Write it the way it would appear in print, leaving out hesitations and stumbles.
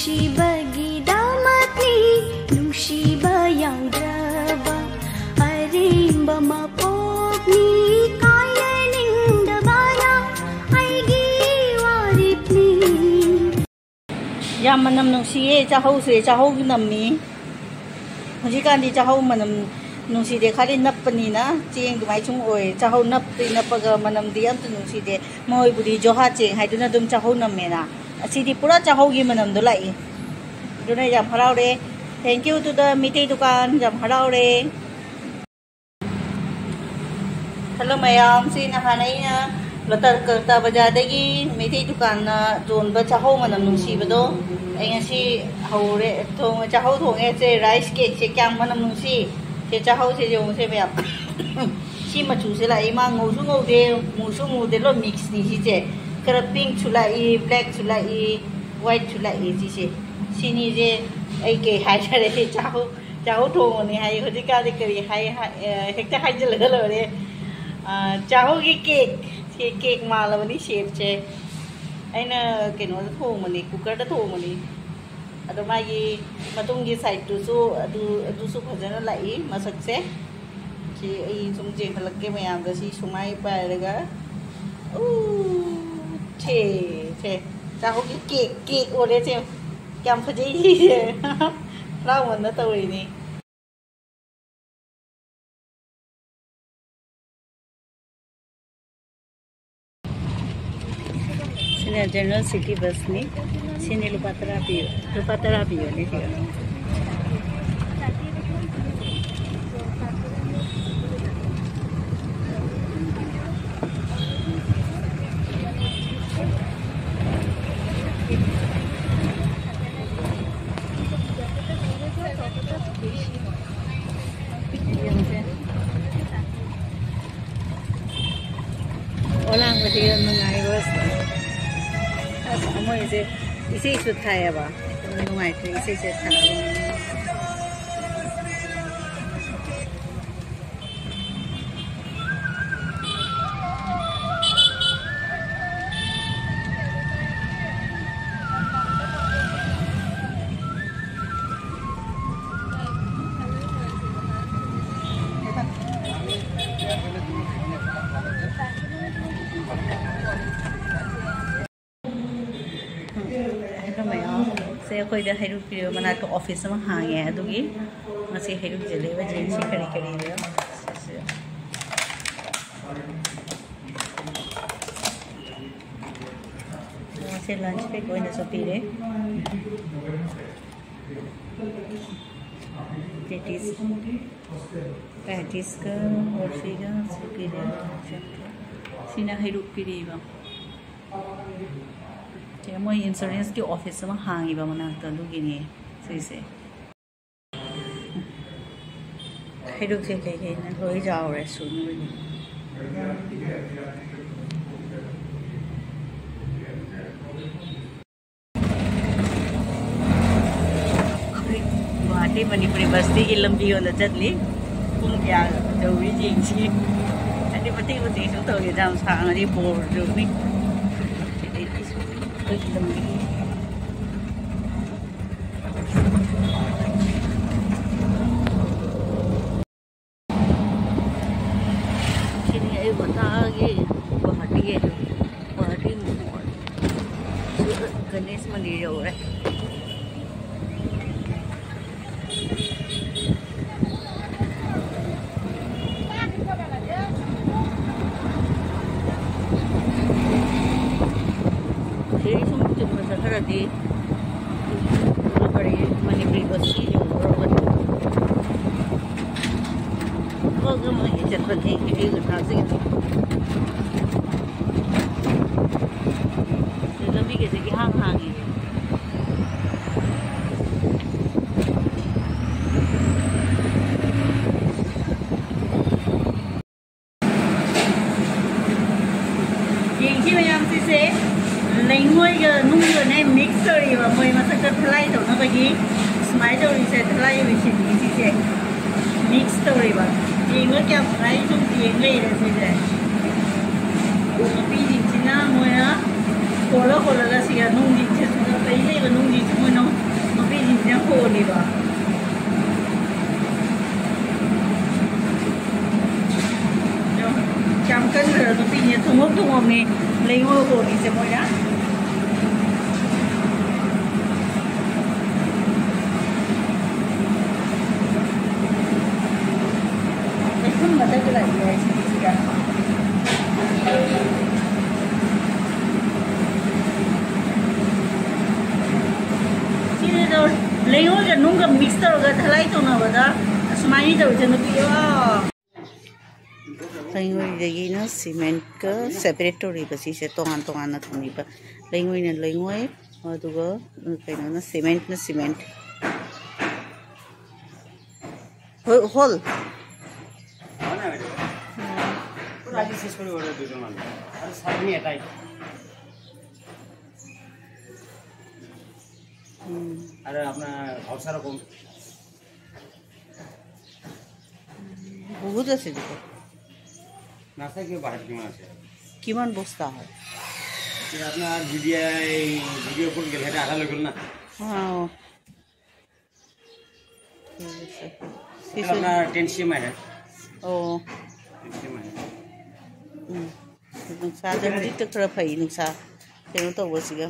ꯅꯨꯡꯁꯤꯕꯒꯤꯗꯃꯛꯅꯤ ꯅꯨꯡꯁꯤꯕ ꯌꯥꯎꯗ꯭ꯔꯕ ꯑꯔꯦꯝꯕ ꯃꯄꯣꯛꯅꯤ ꯀꯥꯏꯅꯅꯤꯡꯗꯕꯅ ꯑꯩꯒꯤ ꯋꯥꯔꯤꯞꯅꯤ ꯌꯥꯝ ꯃꯅꯝ ꯅꯨꯡꯁꯤꯌꯦ ꯆꯥꯍꯧꯁꯦ ꯆꯥꯍꯧ ꯅꯝꯃꯤ ꯍꯧꯖꯤꯛꯀꯥꯟꯗꯤ ꯆꯥꯍꯧ ꯃꯅꯝ ꯅꯨꯡꯁꯤꯗꯦ ꯈꯔꯗꯤ ꯅꯞꯄꯅꯤꯅ ꯆꯦꯡ ꯑꯗꯨꯃꯥꯏꯅ ꯁꯨꯝ ꯑꯣꯏ ꯆꯥꯍꯧ ꯅꯞꯄꯤ ꯅꯞꯄꯒ ꯃꯅꯝꯗꯤ ꯑꯝꯇ ꯅꯨꯡꯁꯤꯗꯦ ꯃꯣꯏꯕꯨꯗꯤ ꯖꯣꯍꯥ ꯆꯦꯡ ꯍꯥꯏꯗꯨꯅ ꯑꯗꯨꯝ ꯆꯥꯍꯧ ꯅꯝꯃꯦꯅ ꯑꯁꯤꯗꯤ ꯄꯨꯔꯥ ꯆꯥꯍꯧꯒꯤ ꯃꯅꯝꯗꯣ ꯂꯥꯛꯏ ꯑꯗꯨꯅ ꯌꯥꯝ ꯍꯔꯥꯎꯔꯦ ꯊꯦꯡꯛ ꯌꯨ ꯇꯨ ꯗ ꯃꯤꯇꯩ ꯗꯨꯀꯥꯟ ꯌꯥꯝ ꯍꯔꯥꯎꯔꯦ ꯍꯜꯂꯣ ꯃꯌꯥꯝ ꯁꯤ ꯅꯍꯥꯟ ꯑꯩꯅ ꯀꯜꯀꯇꯥ ꯕꯖꯥꯔꯗꯒꯤ ꯃꯩꯇꯩ ꯗꯨꯀꯥꯟꯅ ꯌꯣꯟꯕ ꯆꯥꯍꯧ ꯃꯅꯝ ꯅꯨꯡꯁꯤꯕꯗꯣ ꯑꯩ ꯉꯁꯤ ꯍꯧꯔꯦ ꯆꯥꯍꯧ ꯊꯣꯡꯉꯦ ꯁꯦ ꯔꯥꯏꯁ ꯀꯦꯛꯁꯦ ꯀꯌꯥꯝ ꯃꯅꯝ ꯅꯨꯡꯁꯤ ꯁꯦ ꯆꯥꯍꯧꯁꯦ ꯌꯦꯡꯉꯨꯁꯦ ꯃꯌꯥꯝ ꯁꯤ ꯃꯆꯨꯁꯦ ꯂꯥꯛꯏ ꯃꯥ ꯉꯧꯁꯨ ꯉꯧꯗꯦ ꯃꯨꯁꯨ ꯃꯨꯗꯦ ꯂꯣꯏ ꯃꯤꯛꯁꯅꯤ ꯁꯤꯁꯦ ꯈꯔ ꯄꯤꯡꯛꯁꯨ ꯂꯥꯛꯏ ꯕ꯭ꯂꯦꯛꯁꯨ ꯂꯥꯛꯏ ꯋꯥꯏꯠꯁꯨ ꯂꯥꯛꯏ ꯁꯤꯁꯦ ꯁꯤꯅꯤꯁꯦ ꯑꯩ ꯀꯩ ꯍꯥꯏꯇꯥꯔꯦ ꯆꯥꯍꯧ ꯊꯣꯡꯕꯅꯤ ꯍꯥꯏ ꯍꯧꯖꯤꯛꯀꯥꯟꯗꯤ ꯀꯔꯤ ꯍꯥꯏ ꯍꯦꯛꯇ ꯍꯥꯏꯖꯤꯜꯂꯒ ꯂꯣꯏꯔꯦ ꯆꯥꯍꯧꯒꯤ ꯀꯦꯛ ꯁꯤ ꯀꯦꯛ ꯃꯥꯜꯂꯕꯅꯤ ꯁꯦꯞꯁꯦ ꯑꯩꯅ ꯀꯩꯅꯣꯗ ꯊꯣꯡꯕꯅꯤ ꯀꯨꯀꯔꯗ ꯊꯣꯡꯕꯅꯤ ꯑꯗꯣ ꯃꯥꯒꯤ ꯃꯇꯨꯡꯒꯤ ꯁꯥꯏꯗꯇꯨꯁꯨ ꯑꯗꯨꯁꯨ ꯐꯖꯅ ꯂꯥꯛꯏ ꯃꯁꯛꯁꯦ ꯁꯤ ꯑꯩ ꯁꯨꯝ ꯆꯦꯡꯈꯠꯂꯛꯀꯦ ꯃꯌꯥꯝꯗ ꯁꯤ ꯁꯨꯃꯥꯏ ꯄꯥꯏꯔꯒ ꯁꯦ ꯆꯥꯍꯧꯒꯤ ꯀꯦꯛ ꯑꯣꯜꯂꯦ ꯁꯦ ꯀꯌꯥꯝ ꯐꯖꯩ ꯁꯤꯁꯦ ꯍꯔꯥꯎꯃꯟꯅ ꯇꯧꯔꯤꯅꯤ sini General City bus ni sini lupa terapi ni dia orang bertiga mengai bus Amoy is isi isu thaya ba nungai the isi se thaya से अखोई द हेरु पिरो मना तो ऑफिस में हांगे अदुगी मसे हेरु जले व जेंसी करी करी रे से लंच पे कोई न सपीरे पैटिस का और फिगा सपीरे सीना हेरु पिरेबा मोई इंश्योरेंस की ऑफिस में हांगी मनाता दुगिनी से हेरुक से लेके ना लोई जाओ रेस्टोरेंट गुवाहाटी मणिपुरी बस्ती की लंबी होना चली पुंग क्या जौरी जिंगसी अरे मती सु तो ये जाम सांगरी बोर जोनी गणेश मंदिर हो रहा है खरदी बड़ी मणिपुरी बस्ती चलते लंबी कैसे कि हाँ हांगी से लेंगोई का नूंग ने मिक्स करी बा मोई मसक थलाई तो ना बगी स्माइल तो इसे थलाई विषय इसी से मिक्स तो री बा येंगो क्या फ्राई तुम येंगे इधर से जाए अभी जितना मोया कोला कोला का सिया नूंग जिसे lấy đây là nung gì chúng nó bị gì nhá khô đi vào trăm cân rồi nó bị nhiệt thùng hộp này lấy ngôi hồ đi xem mọi đã không mà đây lại này gì cả rồi lấy ngôi cái nung cái mixer cái thay lại tụi nó vậy đó, smile rồi cho nó bị लेंगोई ना cement का separate बसी से तोान तोान थोंब लेंगोई लेंगोई कहीं cement whole बहुत আছে নাস্তা কি বাহির কিমান আছে কিমান বস্তা হয় এটা আপনার ভিডিও কোড গেল এটা আধা লাগল না হ্যাঁ এটা আপনার 10 cm है ओ 10 cm है नुंसा जल्दी तो खरा फई नुंसा केनो तो बसिगा